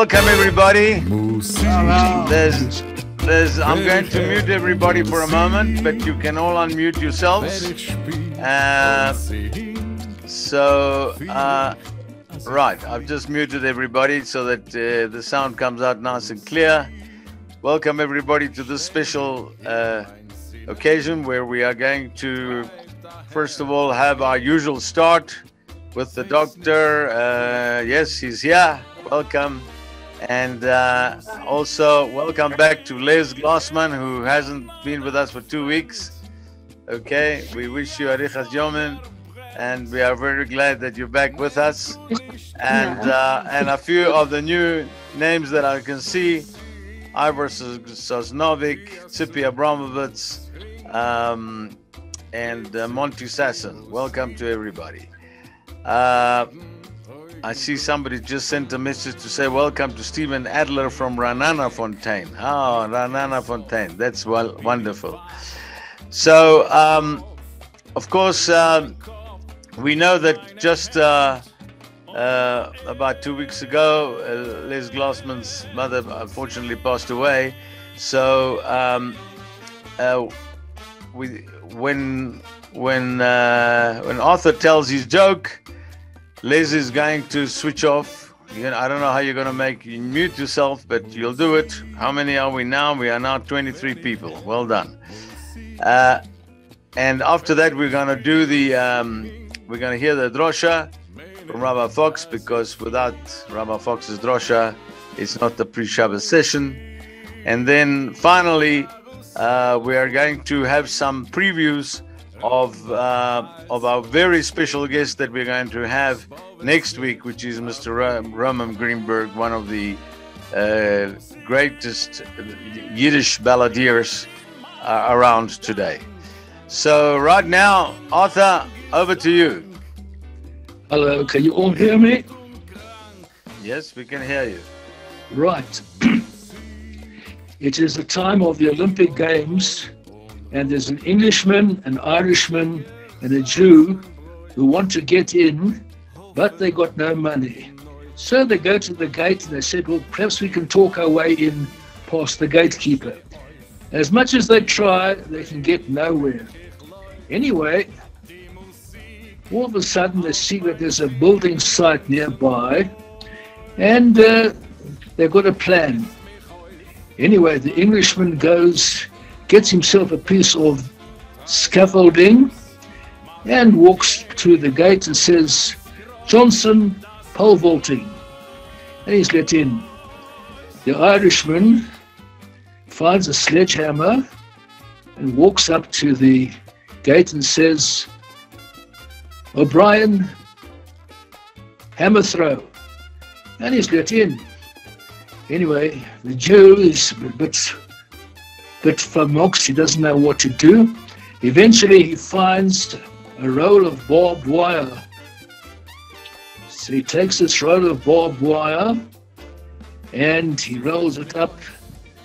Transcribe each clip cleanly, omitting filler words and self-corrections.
welcome everybody. I'm going to mute everybody for a moment, but you can all unmute yourselves. Right, I've just muted everybody so that the sound comes out nice and clear. Welcome everybody to this special occasion where we are going to, first of all, have our usual start with the doctor. Yes, he's here. Welcome. And also welcome back to Les Glossman, who hasn't been with us for 2 weeks. Okay, we wish you Arichas Yomin, and we are very glad that you're back with us. And a few of the new names that I can see: Ivor Sosnovic, Tzipi Abramovitz, and Monty Sasson. Welcome to everybody. I see somebody just sent a message to say welcome to Stephen Adler from Ra'anana Fontaine. Oh, Ra'anana Fontaine. That's wonderful. So, of course, we know that just about 2 weeks ago, Les Glossman's mother unfortunately passed away. So, when Arthur tells his joke, Les is going to switch off. I don't know how you're going to make you mute yourself, but you'll do it. How many are we now? We are now 23 people. Well done. And after that, we're going to do we're going to hear the drosha from Rabbi Fox, because without Rabbi Fox's drosha, it's not the pre-Shabbos session. And then finally, we are going to have some previews of our very special guest that we're going to have next week, which is Mr. Roman Greenberg, one of the greatest Yiddish balladeers around today. So right now, Arthur, over to you. Hello, can you all hear me? Yes, we can hear you. Right. It is the time of the Olympic Games, and there's an Englishman, an Irishman, and a Jew who want to get in, but they got no money. So they go to the gate and they said, well, perhaps we can talk our way in past the gatekeeper. As much as they try, they can get nowhere. Anyway, all of a sudden they see that there's a building site nearby, and they've got a plan. Anyway, the Englishman gets himself a piece of scaffolding and walks to the gate and says, Johnson, pole vaulting. And he's let in. The Irishman finds a sledgehammer and walks up to the gate and says, O'Brien, hammer throw. And he's let in. Anyway, the Jew is a bit flummoxed. He doesn't know what to do. Eventually he finds a roll of barbed wire. So he takes this roll of barbed wire and he rolls it up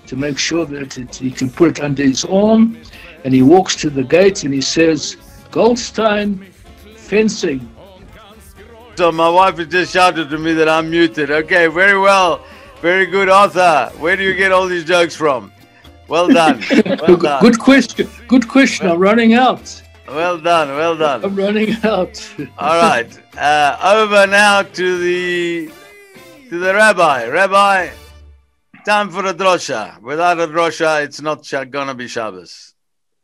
to make sure that he can put it under his arm, and he walks to the gate and he says, Goldstein fencing. So my wife has just shouted to me that I'm muted. Okay, very well. Very good, Arthur. Where do you get all these jokes from? Well done. Well done. Good question. Good question. I'm running out. Well done. Well done. I'm running out. All right. Over now to the rabbi. Rabbi, time for a drosha. Without a drosha, it's not going to be Shabbos.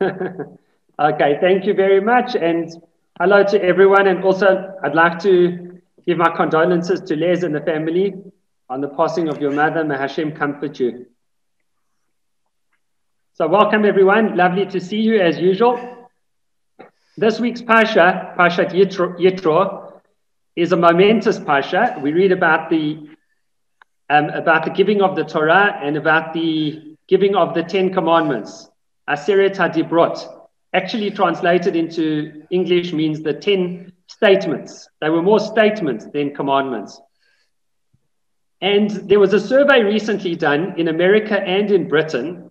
Okay. Thank you very much. And hello to everyone. And also, I'd like to give my condolences to Les and the family on the passing of your mother. May Hashem comfort you. So welcome everyone. Lovely to see you as usual. This week's Parshat Yitro, is a momentous Parsha. We read about the giving of the Torah and about the giving of the 10 Commandments. Aseret HaDibrot, actually translated into English, means the 10 statements. They were more statements than commandments. And there was a survey recently done in America and in Britain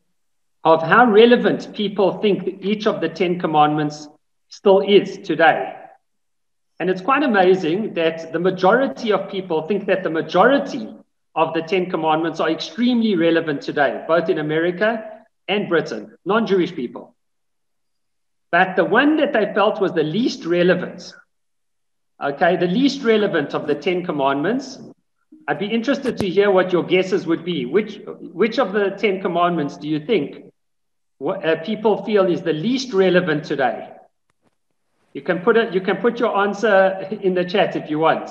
of how relevant people think that each of the 10 commandments still is today. And it's quite amazing that the majority of people think that the majority of the Ten Commandments are extremely relevant today, both in America and Britain, non-Jewish people. But the one that they felt was the least relevant, okay, the least relevant of the Ten Commandments, I'd be interested to hear what your guesses would be. Which of the Ten Commandments do you think people feel is the least relevant today? You can put your answer in the chat if you want.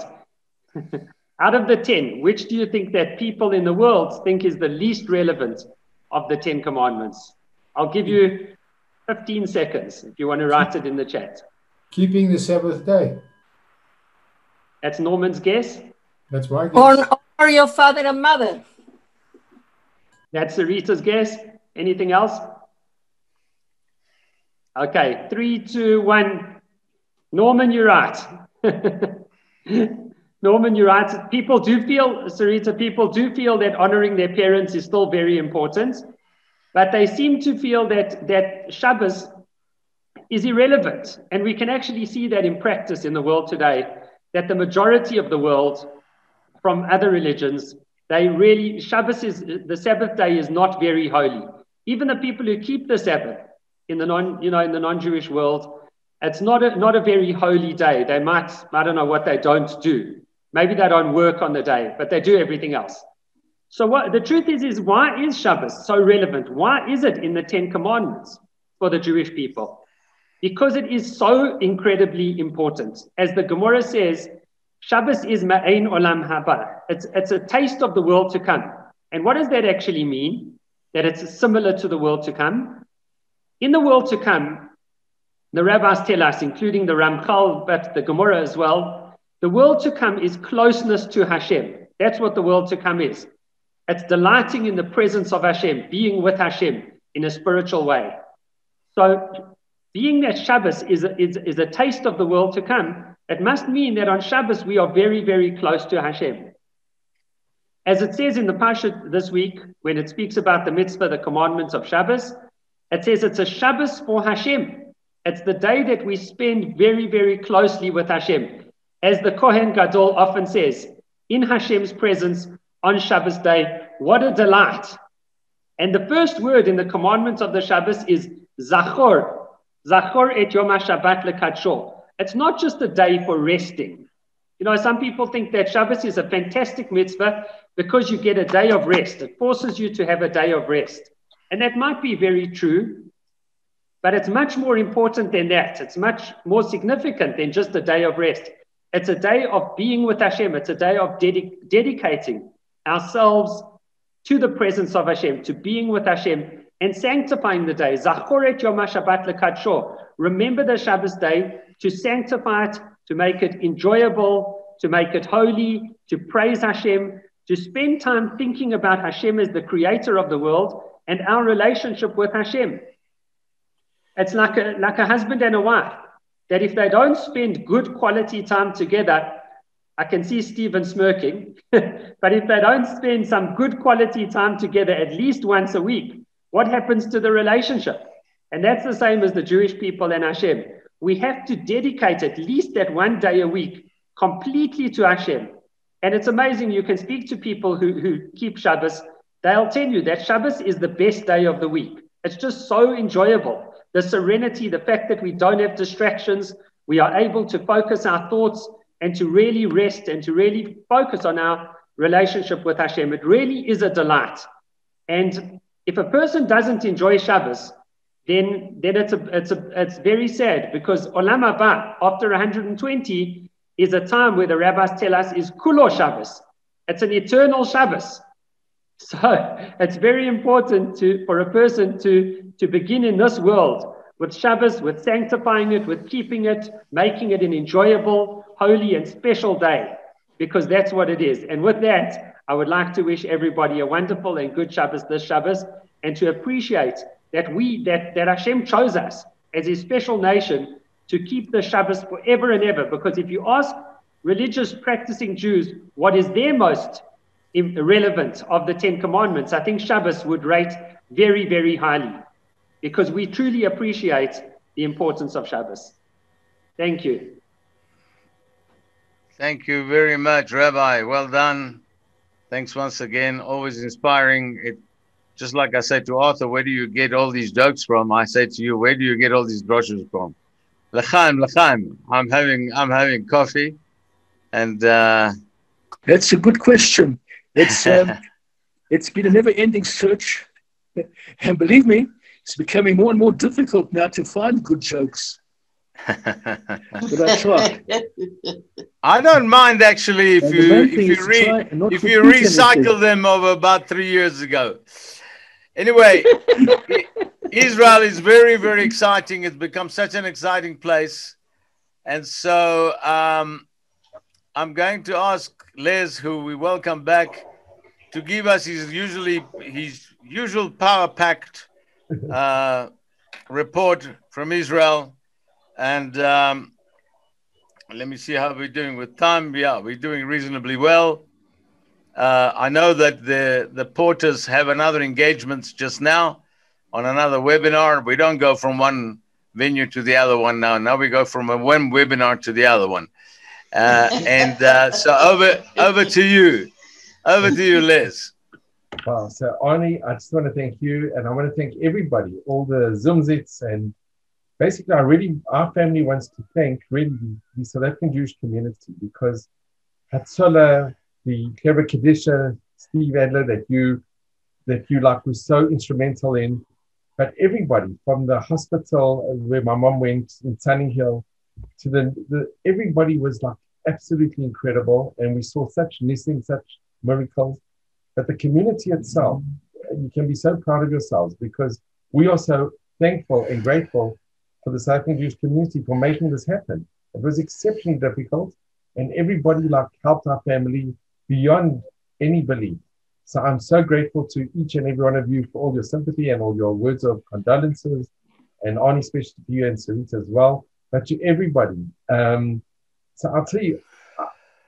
Out of the 10, which do you think that people in the world think is the least relevant of the 10 commandments? I'll give you 15 seconds if you want to write it in the chat. Keeping the Sabbath day. That's Norman's guess. That's my guess. Honor your father and mother. That's Sarita's guess. Anything else? Okay, 3, 2, 1. Norman, you're right. Norman, you're right. People do feel, Sarita, people do feel that honoring their parents is still very important, but they seem to feel that Shabbos is irrelevant. And we can actually see that in practice in the world today, that the majority of the world from other religions, Shabbos is, the Sabbath day is not very holy. Even the people who keep the Sabbath in the non-Jewish world, it's not a very holy day. They might, I don't know what they don't do. Maybe they don't work on the day, but they do everything else. So the truth is why is Shabbos so relevant? Why is it in the 10 Commandments for the Jewish people? Because it is so incredibly important. As the Gemara says, Shabbos is ma'ain olam haba. It's a taste of the world to come. And what does that actually mean? That it's similar to the world to come? In the world to come, the rabbis tell us, including the Ramchal, but the Gemara as well, the world to come is closeness to Hashem. That's what the world to come is. It's delighting in the presence of Hashem, being with Hashem in a spiritual way. So being that Shabbos is a taste of the world to come, it must mean that on Shabbos we are very, very close to Hashem. As it says in the Parsha this week, when it speaks about the mitzvah, the commandments of Shabbos, it says it's a Shabbos for Hashem. It's the day that we spend very, very closely with Hashem. As the Kohen Gadol often says, in Hashem's presence on Shabbos day, what a delight. And the first word in the commandments of the Shabbos is Zachor. Zachor et Yom HaShabbat lekadsho. It's not just a day for resting. You know, some people think that Shabbos is a fantastic mitzvah because you get a day of rest. It forces you to have a day of rest. And that might be very true, but it's much more important than that. It's much more significant than just a day of rest. It's a day of being with Hashem. It's a day of dedicating ourselves to the presence of Hashem, to being with Hashem and sanctifying the day. Zachoret Yom HaShabbat lekadsho. Remember the Shabbos day to sanctify it, to make it enjoyable, to make it holy, to praise Hashem, to spend time thinking about Hashem as the creator of the world and our relationship with Hashem. It's like a husband and a wife, that if they don't spend good quality time together, I can see Stephen smirking, but if they don't spend some good quality time together at least once a week, what happens to the relationship? And that's the same as the Jewish people and Hashem. We have to dedicate at least that one day a week completely to Hashem. And it's amazing, you can speak to people who keep Shabbos, they'll tell you that Shabbos is the best day of the week. It's just so enjoyable. The serenity, the fact that we don't have distractions, we are able to focus our thoughts and to really rest and to really focus on our relationship with Hashem. It really is a delight. And if a person doesn't enjoy Shabbos, then it's very sad, because Olam Haba, after 120, is a time where the rabbis tell us is Kulo Shabbos. It's an eternal Shabbos. So it's very important for a person to begin in this world with Shabbos, with sanctifying it, with keeping it, making it an enjoyable, holy, and special day, because that's what it is. And with that, I would like to wish everybody a wonderful and good Shabbos this Shabbos, and to appreciate that Hashem chose us as His special nation to keep the Shabbos forever and ever. Because if you ask religious practicing Jews what is their most relevant of the 10 commandments, I think Shabbos would rate very, very highly, because we truly appreciate the importance of Shabbos. Thank you. Thank you very much, Rabbi. Well done. Thanks once again. Always inspiring. Just like I said to Arthur, where do you get all these jokes from? I say to you, where do you get all these groceries from? L'chaim. I'm having coffee, and that's a good question. It's been a never-ending search, and believe me, it's becoming more and more difficult now to find good jokes. But I try. I don't mind actually if you recycle them of about 3 years ago. Anyway, Israel is very, very exciting. It's become such an exciting place. And so I'm going to ask Les, who we welcome back, to give us his usual power-packed report from Israel. And let me see how we're doing with time. Yeah, we're doing reasonably well. I know that the porters have another engagement just now on another webinar. We don't go from one venue to the other one now. Now we go from one webinar to the other one. So over to you. Over to you, Les. Wow. So, Arnie, I just want to thank you, and I want to thank everybody, all the Zoomzits, and basically, our family wants to thank really the South African Jewish community, because Hatzola, the Kebra Kadisha, Steve Adler, that you were so instrumental in, but everybody from the hospital where my mom went in Sunny Hill to everybody was like absolutely incredible, and we saw such nisim, such miracles. But the community itself, you can be so proud of yourselves, because we are so thankful and grateful for the South African Jewish community for making this happen. It was exceptionally difficult, and everybody helped our family beyond any belief. So I'm so grateful to each and every one of you for all your sympathy and all your words of condolences, and Arnie, especially to you and Sarita as well, but to everybody. So I'll tell you,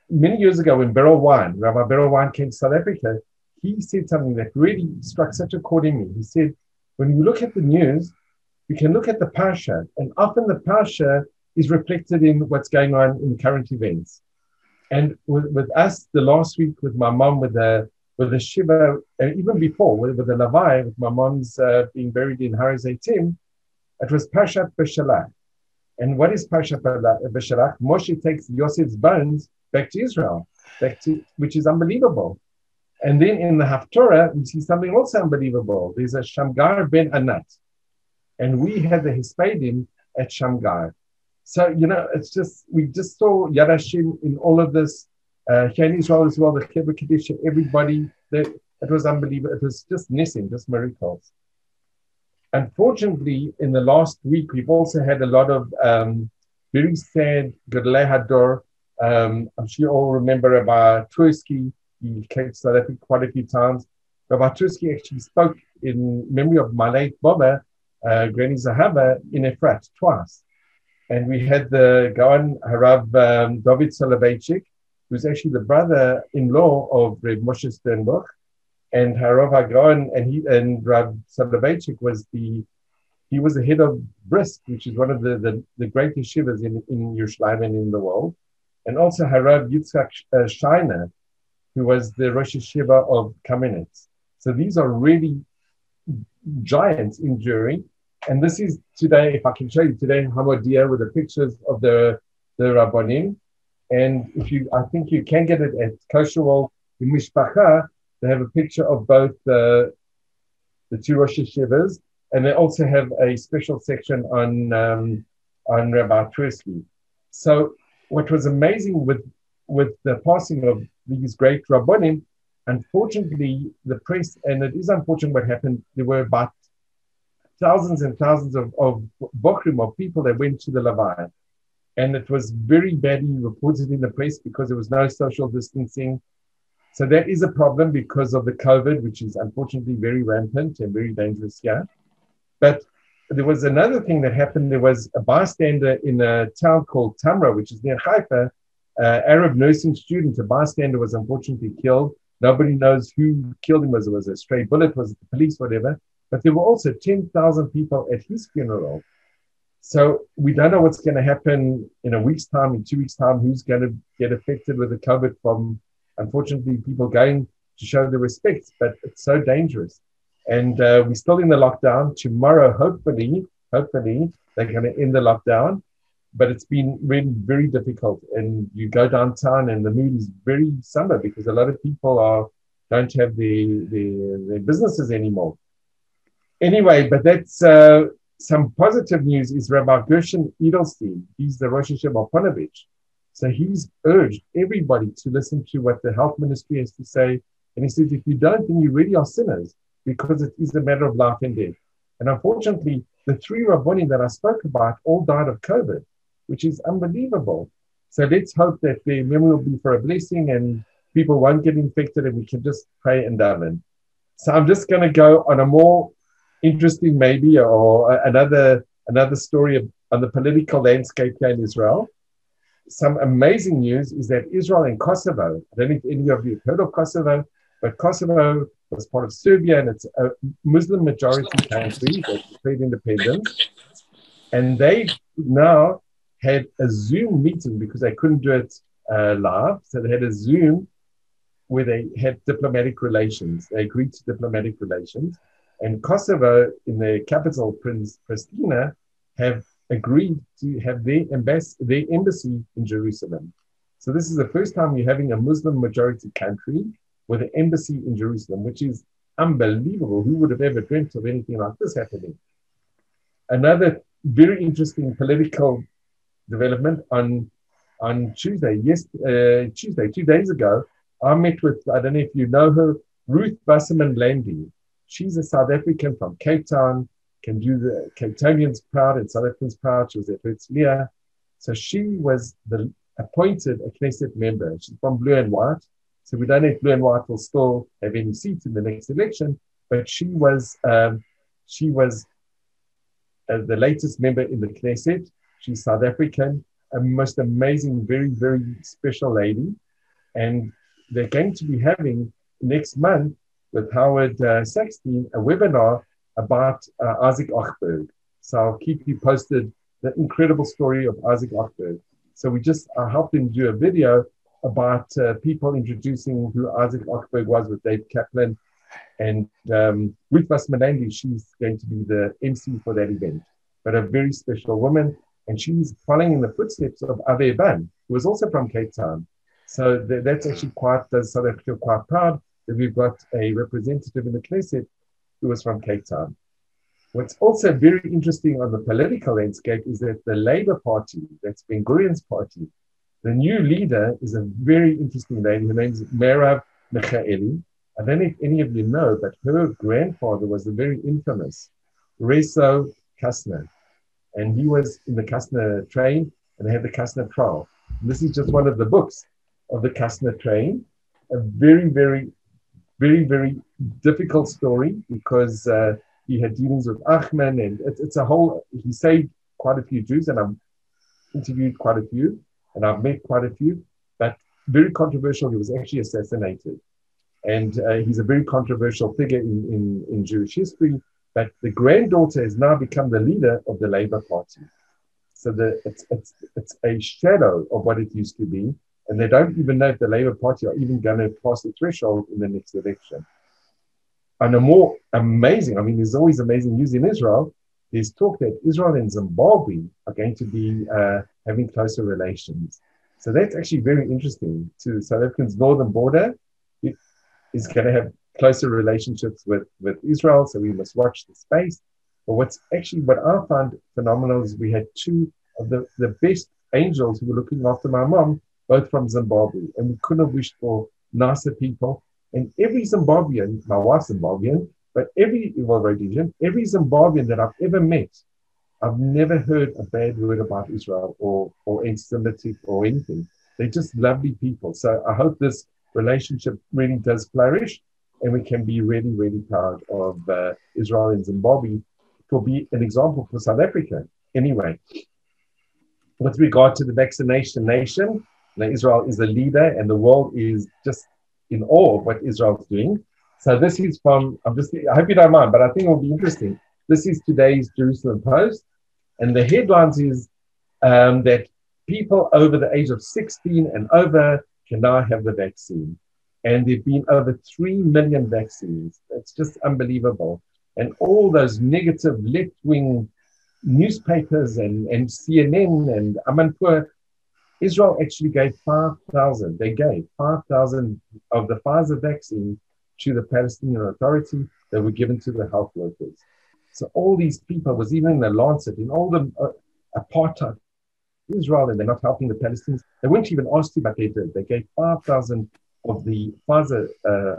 many years ago when Rabbi Beryl Wine came to South Africa, he said something that really struck such a chord in me. He said, when you look at the news, you can look at the Parsha, and often the Parsha is reflected in what's going on in current events. And with us, the last week with my mom, with the Shiva, and even before, with the Lavai, with my mom's being buried in Har Hazeitim, it was Parshat Beshalach. And what is Parshat Beshalach? Moshe takes Yosef's bones back to Israel, which is unbelievable. And then in the Haftorah, we see something also unbelievable. There's a Shamgar ben Anat. And we had the Hispadim at Shamgar. So, it's just, we just saw Yad Hashem in all of this. Here in Israel as well, the Kebra Kadisha, everybody, it was unbelievable. It was just nisim, just miracles. Unfortunately, in the last week, we've also had a lot of very sad Gedolei Hador. I'm sure you all remember Rabbi Tursky. He came to South Africa quite a few times. Rabbi Tursky actually spoke in memory of my late Baba, Granny Zahava, in Efrat twice. And we had the Gaon Harav David Soloveitchik, who's actually the brother-in-law of Reb Moshe Sternbuch, and Harav Gaon, and Rab Soloveitchik was the head of Brisk, which is one of the great yeshivas in Yerushalayim and in the world, and also Harav Yitzchak Shiner, who was the Rosh Yeshiva of Kamenetz. So these are really giants in Jewry. And this is today, if I can show you today, Hamodia with the pictures of the Rabbanim. And I think you can get it at Kosher Wall in Mishpacha. They have a picture of both the two Rosh Yeshivas, and they also have a special section on Rabbi Tursky. So what was amazing with the passing of these great Rabbanim, unfortunately, the press, and it is unfortunate what happened, there were about thousands and thousands of Bochrim, of people that went to the Lavai. And it was very badly reported in the press because there was no social distancing. So that is a problem because of the COVID, which is unfortunately very rampant and very dangerous here. But there was another thing that happened. There was a bystander in a town called Tamra, which is near Haifa, Arab nursing student. A bystander was unfortunately killed. Nobody knows who killed him. Was it was a stray bullet? Was it the police? Whatever. But there were also 10,000 people at his funeral. So we don't know what's going to happen in a week's time, in 2 weeks' time, who's going to get affected with the COVID from, unfortunately, people going to show the respect, but it's so dangerous. And we're still in the lockdown. Tomorrow, hopefully, they're going to end the lockdown. But it's been really very difficult. And you go downtown and the mood is very somber because a lot of people don't have their businesses anymore. Anyway, but that's some positive news is Rabbi Gershon Edelstein. He's the Rosh Hashanah Ponevezh. So he's urged everybody to listen to what the health ministry has to say. And he says, if you don't, then you really are sinners because it is a matter of life and death. And unfortunately, the 3 Rabbonim that I spoke about all died of COVID, which is unbelievable. So let's hope that their memory will be for a blessing and people won't get infected and we can just pray and daven. So I'm just going to go on a more interesting maybe or another story on the political landscape here in Israel. Some amazing news is that Israel and Kosovo, I don't know if any of you have heard of Kosovo, but Kosovo was part of Serbia and it's a Muslim majority country that declared independence. And they now had a Zoom meeting because they couldn't do it live. So they had a Zoom where they had diplomatic relations. They agreed to diplomatic relations. And Kosovo, in their capital, Pristina, have agreed to have their embassy in Jerusalem. So this is the first time you're having a Muslim majority country with an embassy in Jerusalem, which is unbelievable. Who would have ever dreamt of anything like this happening? Another very interesting political development on Tuesday, 2 days ago, I met with, I don't know if you know her, Ruth Wasserman Landy. She's a South African from Cape Town, can do the Cape Townians proud and South Africans proud. She was at Herzliya. So she was appointed a Knesset member. She's from Blue and White. So we don't know if Blue and White will still have any seats in the next election, but she was the latest member in the Knesset. She's South African, a most amazing, very, very special lady. And they're going to be having next month with Howard Saxton a webinar about Isaac Ochberg. So I'll keep you posted the incredible story of Isaac Ochberg. So I helped him do a video about people introducing who Isaac Ochberg was with Dave Kaplan. And Ruth Wasserman, she's going to be the MC for that event, but a very special woman. And she's following in the footsteps of Ave Ban, who was also from Cape Town. So that's actually does South Africa quite proud that we've got a representative in the Knesset who was from Cape Town. What's also very interesting on the political landscape is that the Labour Party, that's Ben Gurion's party, the new leader is a very interesting lady. Her name is Merav Michaeli. I don't know if any of you know, but her grandfather was the very infamous Rezo Kastner. And he was in the Kastner train, and they had the Kastner trial. And this is just one of the books of the Kastner train. A very, very, very, very difficult story because he had dealings with Ahmed, and it's a whole, he saved quite a few Jews, and I've interviewed quite a few, and I've met quite a few, but very controversial. He was actually assassinated. And he's a very controversial figure in Jewish history. But the granddaughter has now become the leader of the Labour Party. So it's a shadow of what it used to be. And they don't even know if the Labour Party are even going to pass the threshold in the next election. And a more amazing, I mean, there's always amazing news in Israel. There's talk that Israel and Zimbabwe are going to be having closer relations. So that's actually very interesting. To South Africa's northern border, it is going to have closer relationships with Israel, so we must watch the space. But what I found phenomenal is we had 2 of the best angels who were looking after my mom, both from Zimbabwe, and we couldn't have wished for nicer people. And every Zimbabwean, my wife's Zimbabwean, but every Zimbabwean that I've ever met, I've never heard a bad word about Israel or anti-Semitic or anything. They're just lovely people. So I hope this relationship really does flourish, and we can be really, really proud of Israel and Zimbabwe. It will be an example for South Africa. Anyway, with regard to the vaccination nation, Israel is the leader, and the world is just in awe of what Israel's doing. So this is from, I hope you don't mind, but I think it will be interesting. This is today's Jerusalem Post, and the headlines is that people over the age of 16 and over can now have the vaccine. and there've been over 3 million vaccines. It's just unbelievable. And all those negative left-wing newspapers and CNN and Amanpour, Israel actually gave 5,000. They gave 5,000 of the Pfizer vaccine to the Palestinian Authority that were given to the health workers. So all these people, was even in the Lancet, in all the apartheid Israel, and they're not helping the Palestinians. They weren't even asked to, but they did. They gave 5,000 of the Pfizer,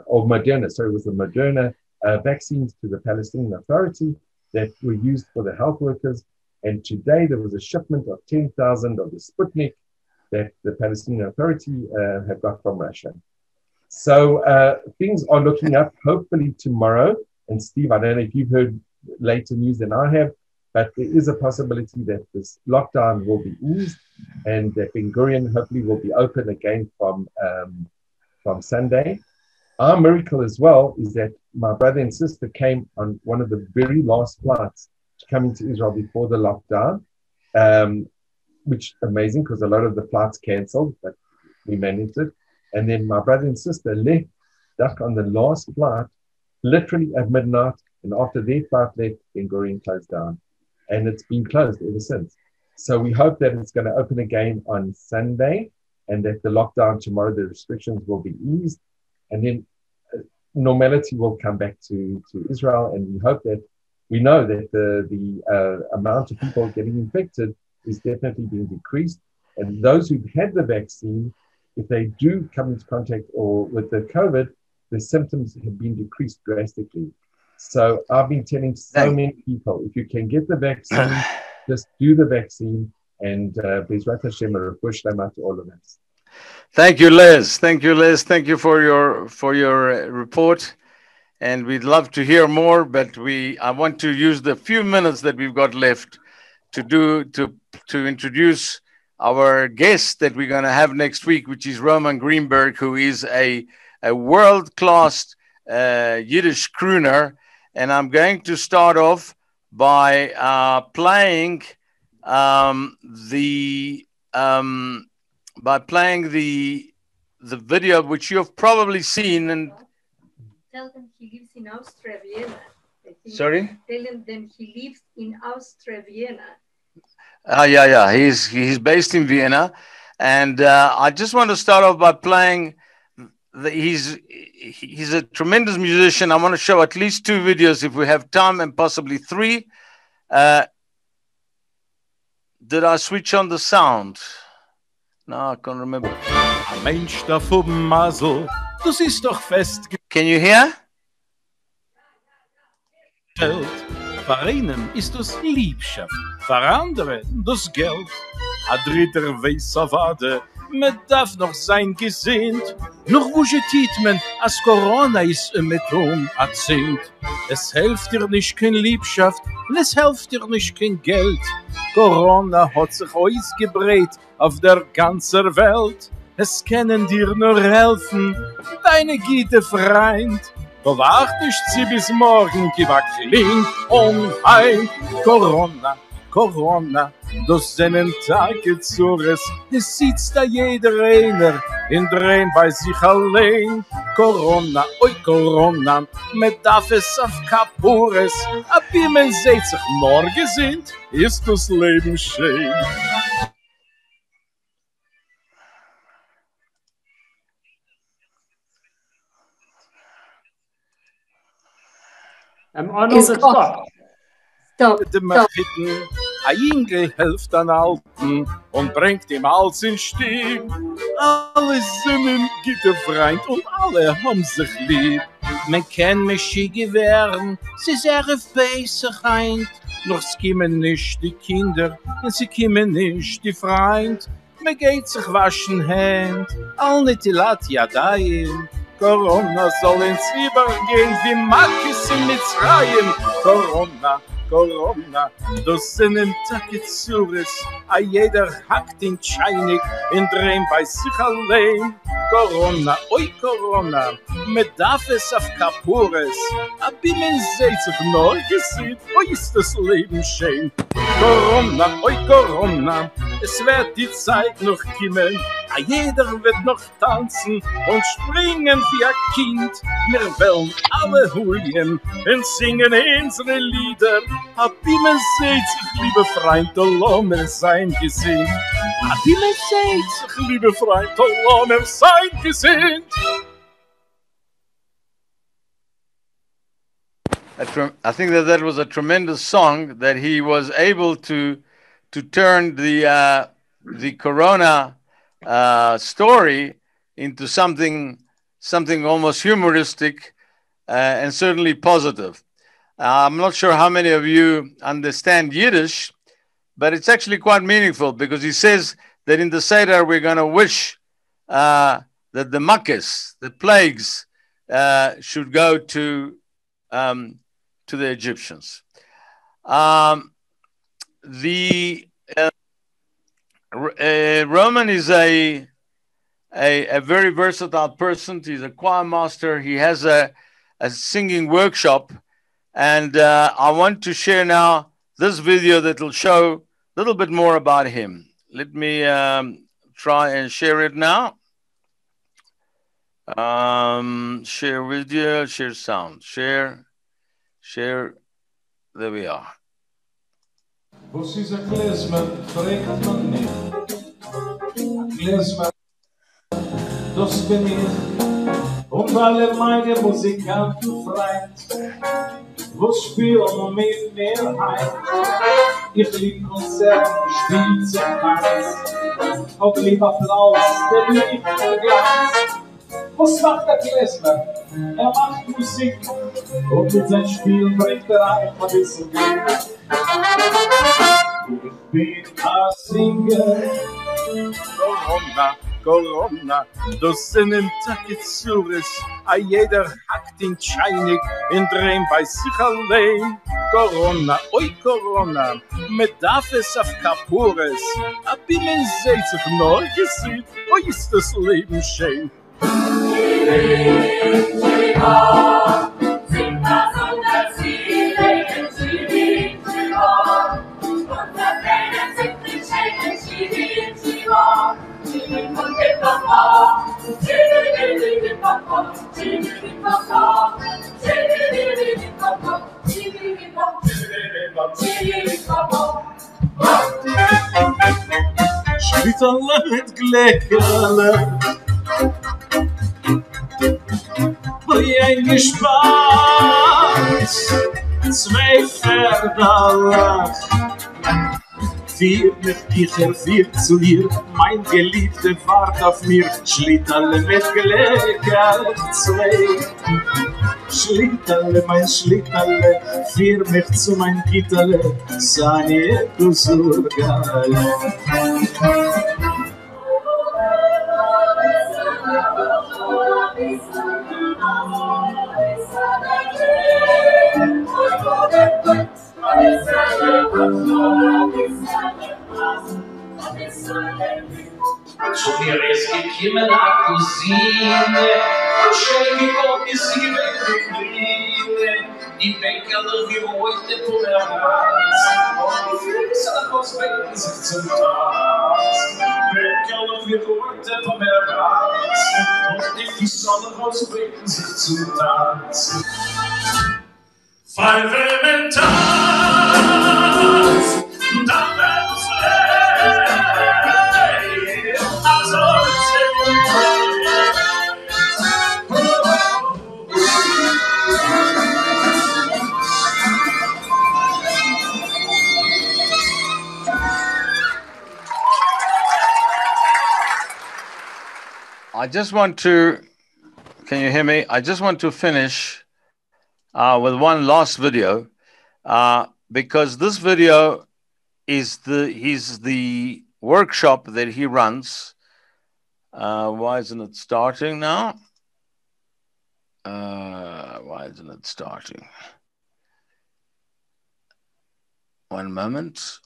or Moderna, sorry, it was the Moderna vaccines to the Palestinian Authority that were used for the health workers. And today there was a shipment of 10,000 of the Sputnik that the Palestinian Authority have got from Russia. So things are looking up, hopefully tomorrow. And Steve, I don't know if you've heard later news than I have, but there is a possibility that this lockdown will be eased and that Ben Gurion hopefully will be open again from Sunday. Our miracle as well is that my brother and sister came on one of the very last flights to come into Israel before the lockdown, which is amazing because a lot of the flights cancelled, but we managed it. And then my brother and sister left back on the last flight, literally at midnight. And after their flight left, Ben Gurion closed down. And it's been closed ever since. So we hope that it's going to open again on Sunday and that the lockdown tomorrow, the restrictions will be eased. And then normality will come back to Israel. And we hope that, we know that the amount of people getting infected is definitely being decreased. And those who've had the vaccine, if they do come into contact or with the COVID, the symptoms have been decreased drastically. So I've been telling so many people, if you can get the vaccine, just do the vaccine, and Bezrat Hashem, a refuah shlema to all of us. Thank you, Les. Thank you, Les. Thank you for your report, and we'd love to hear more. But I want to use the few minutes that we've got left to introduce our guest that we're going to have next week, which is Roman Greenberg, who is a world-class Yiddish crooner. And I'm going to start off by playing the video which you have probably seen. And tell them he lives in Austria, Vienna. Sorry? Tell them he lives in Austria, Vienna. Yeah. He's based in Vienna, and I just want to start off by playing. He's a tremendous musician. I want to show at least 2 videos if we have time, and possibly 3. Did I switch on the sound? No, I can't remember. Can you hear? Für einen ist das Liebschaft, für andere das Geld. A dritter weiß auf Ade, man darf noch sein gesinnt. Noch wo steht man, als Corona ist mit erzählt. Es hilft dir nicht kein Liebschaft, und es hilft dir nicht kein Geld. Corona hat sich ausgebreitet auf der ganzen Welt. Es können dir nur helfen, deine gute Freund. Bewacht nicht sie bis morgen, gib a kling und heim. Corona, das seinen Tage zures, es sitzt da jeder einer in Drehen bei sich allein. Corona, mit darf es auf Kapures, ab wie man sieht sich morgen sind, ist das Leben schön. Arnold, stop. Ein Engel hilft an Alten und bringt ihm alles in Stieg. Alle sind gute Freund und alle haben sich lieb. Man kann mich gewähren, sie ist ihre Fähigkeit. Noch es kommen nicht die Kinder und sie kommen nicht die Freund. Man geht sich waschen Hand, all nicht die Latjadaien. Corona soll ins Übergehen wie Makis in Mitzrayim. Corona, das sind im Takizures, a jeder hackt in Scheinig, in Drehen bei sich allein. Corona, mit darf es auf Kapures, a binnen seht sich neu gesehen, ist das Leben schön. Corona, es wird die Zeit noch kommen, a jeder wird noch tanzen und springen wie ein Kind. Wir wollen alle hulien und singen unsere Lieder. A Bimmer seht sich, liebe Freund, Allah mir sein gesinnt. A Bimmer seht sich, liebe Freund, Allah mir sein gesinnt. I think that was a tremendous song that he was able to turn the Corona story into something almost humoristic and certainly positive. I'm not sure how many of you understand Yiddish, but it's actually quite meaningful because he says that in the Seder we're going to wish that the makkos, the plagues, should go to the Egyptians. Roman is a very versatile person. He's a choir master. He has a singing workshop. And I want to share now this video that will show a little bit more about him. Let me try and share it now. Share video, share sound, share. There we are. Was ist ein Klezmer, fragt man nicht. Klezmer, das bin ich. Und alle meine Musikanten freit. Wo spielen mit mir ein? Ich lieb Konzert, spiel zum Tanz. Ob lieb Applaus, der lieb Glanz. Was macht der Klezmer? Macht Musik. Und mit seinem Spiel bringt einfach ein bisschen Glück. Ich bin ein Singer. Corona, Corona, das sind im Takitsures. A jeder hackt in Scheinig, in Drehen bei sich allein. Corona, oi Corona, mit darf es auf Kapures. A Binnen seht sich neu gesehen, oi ist das Leben schön. Schlittele mit Gleckerle Bei ein Gespann Zwei Pferderlach Vier mit Kicher, vier zu ihr Mein Geliebte wart auf mir Schlittele mit Glecker Zwei Schlittele, mein Schlittele Vier mich zu mein Gittele Sanje, du Surgale Zu mir ist gekommen a Cousine und schön gekommen ist sie Berline die Bäckerle wie heute Toleranz und die Füße nach Haus wecken sich zum Tanz Bäckerle wie heute Toleranz und die Füße nach Haus wecken sich zum Tanz Weil wir mit Tanz dann werden I just want to, can you hear me? I just want to finish with one last video because this video is the workshop that he runs. Why isn't it starting now? Why isn't it starting? One moment.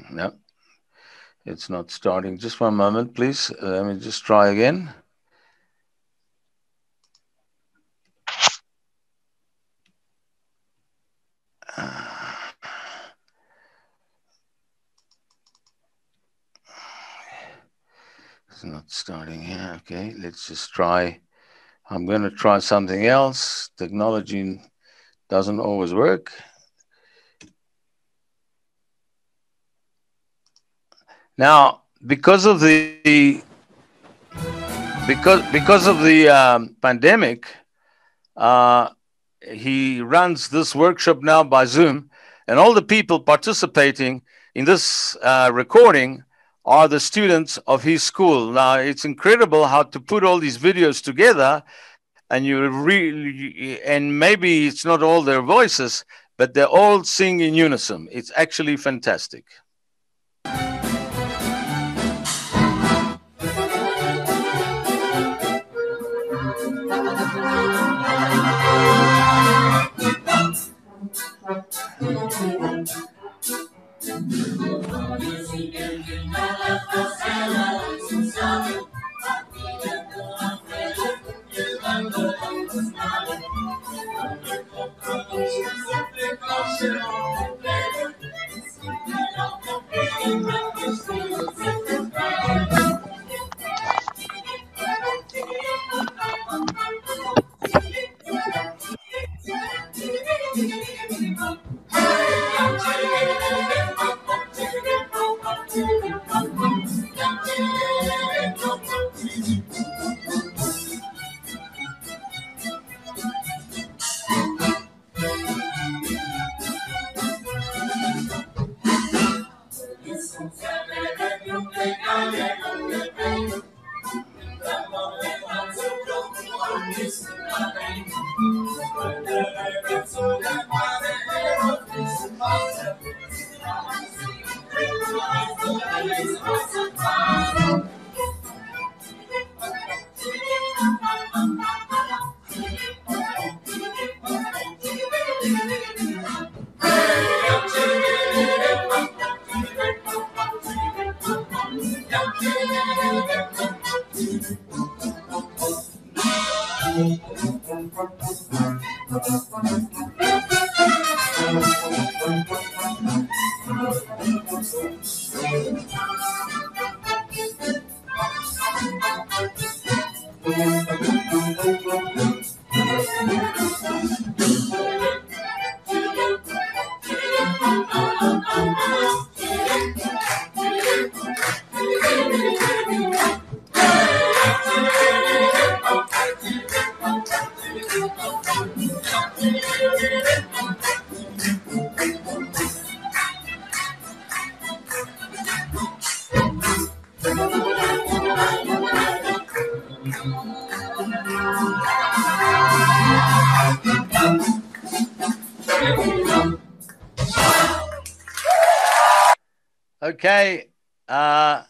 No, it's not starting. Just one moment, please. Let me just try again. It's not starting here. Okay, let's just try. I'm going to try something else. Technology doesn't always work. Now, because of the pandemic, he runs this workshop now by Zoom, and all the people participating in this recording are the students of his school. Now, it's incredible how to put all these videos together, and and maybe it's not all their voices, but they all sing in unison. It's actually fantastic. Okay, that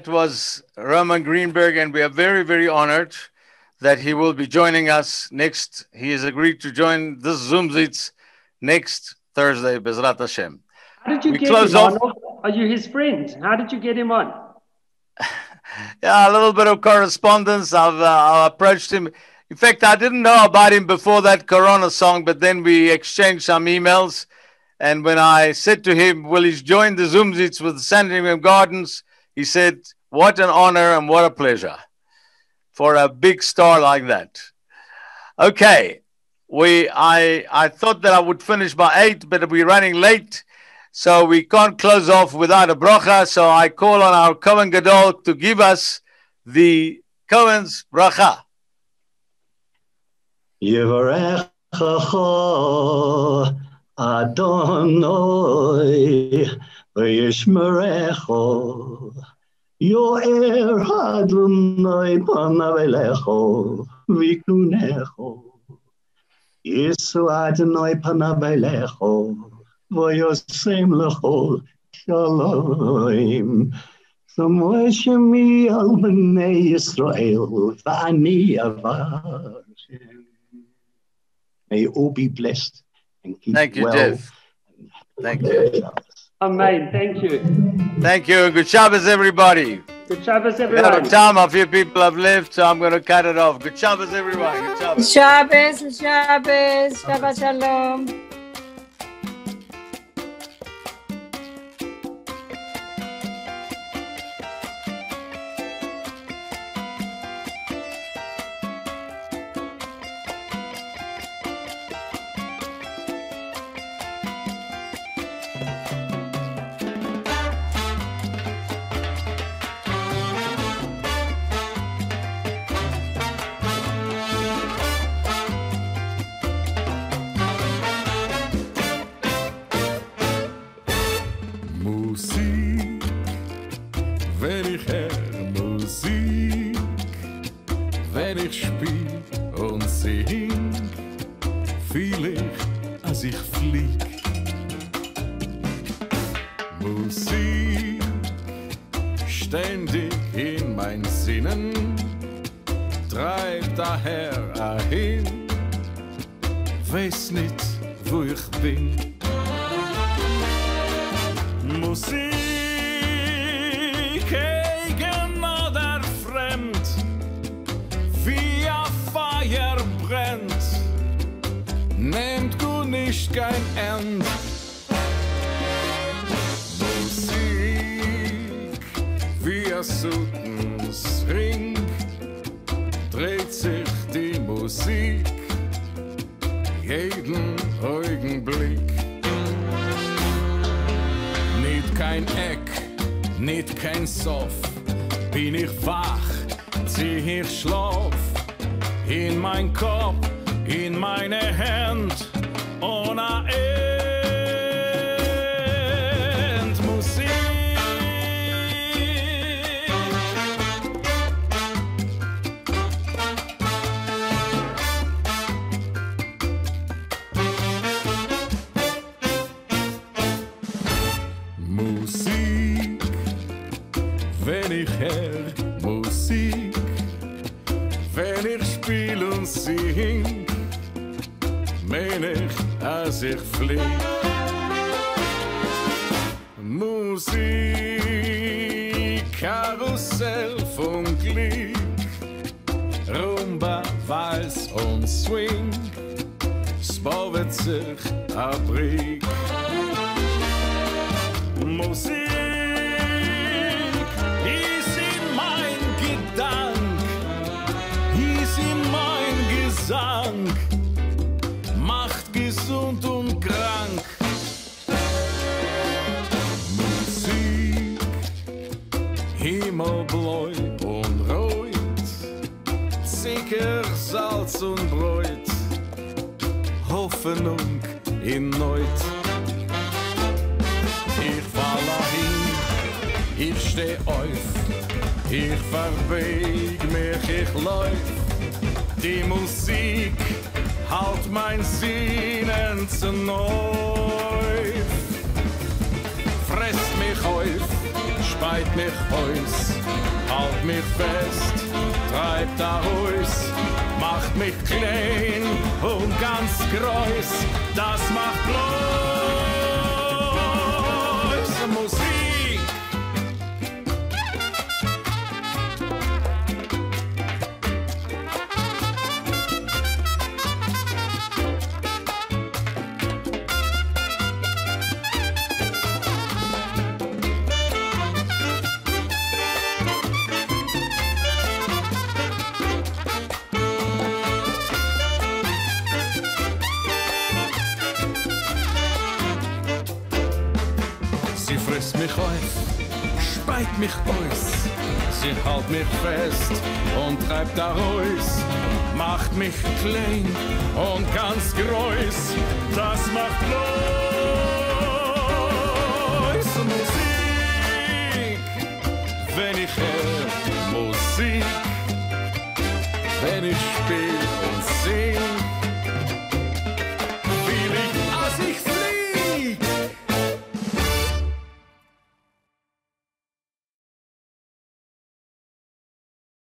was Roman Greenberg, and we are very, very honored that he will be joining us next. He has agreed to join this Zoom Zits next Thursday, Bezrat Hashem. How did you get him on? Are you his friend? How did you get him on? Yeah, a little bit of correspondence. I've approached him. In fact, I didn't know about him before that Corona song, but then we exchanged some emails. And when I said to him, will he join the Zoom Zits with Sandringham Gardens? He said, what an honor and what a pleasure for a big star like that. Okay, I thought that I would finish by 8, but we're running late, so we can't close off without a bracha. So I call on our Kohen Gadol to give us the Kohen's bracha. Yevarechacho Adonai v'yishmerecho Yo'er Adonai panav elecho v'yikunecho Yisu Adonai panav elecho v'yosem lecho shalom Samoy Shemi al b'nei Yisrael v'ani avar May you all be blessed and keep Thank you, well. Jeff. Thank you. Amen. Thank you. Thank you. Good Shabbos, everybody. Good Shabbos, We're everyone. out of time. A few people have left, so I'm going to cut it off. Good Shabbos, everybody. Good Shabbos. Shabbos, Shabbos, Shabbat Shalom. dabei und sing, fühl ich, als ich flieg. Musik ständig in mein Sinnen, treibt daher hin, weiß nicht, wo ich bin. Musik, eigen oder fremd, wie ein Feuer brennt, nehmt gut nicht kein End. Musik, wie ein Sutensring, dreht sich die Musik jeden Augenblick. Nicht kein Eck, nicht kein Soff, bin ich wach, zieh ich Schlaf in mein Kopf, in meine Hand, ohne End. Musik, Musik, wenn ich hör Musik, wenn ich spiel und sing, mein ich, als ich flieg. Musik, Karussell von Glück, Rumba, Vals und Swing, es baut sich ein Brick. Musik ist in mein Gedank, ist in mein Gesang, macht gesund und krank. Musik, himmelblau und rot, Zucker, Salz und Brot, Hoffnung in Neut. Ich falle hin, ich steh auf, ich verbeug mich, ich läuf. Die Musik halt mein Sinnen zu neu. Fresst mich auf, speit mich aus, halt mich fest, treibt da raus, macht mich klein und ganz groß, das macht bloß Musik. Sie frisst mich auf, speit mich aus, sie hält mich fest und treibt da raus, macht mich klein und ganz groß, das macht bloß Musik. Wenn ich hör Musik, wenn ich spiel und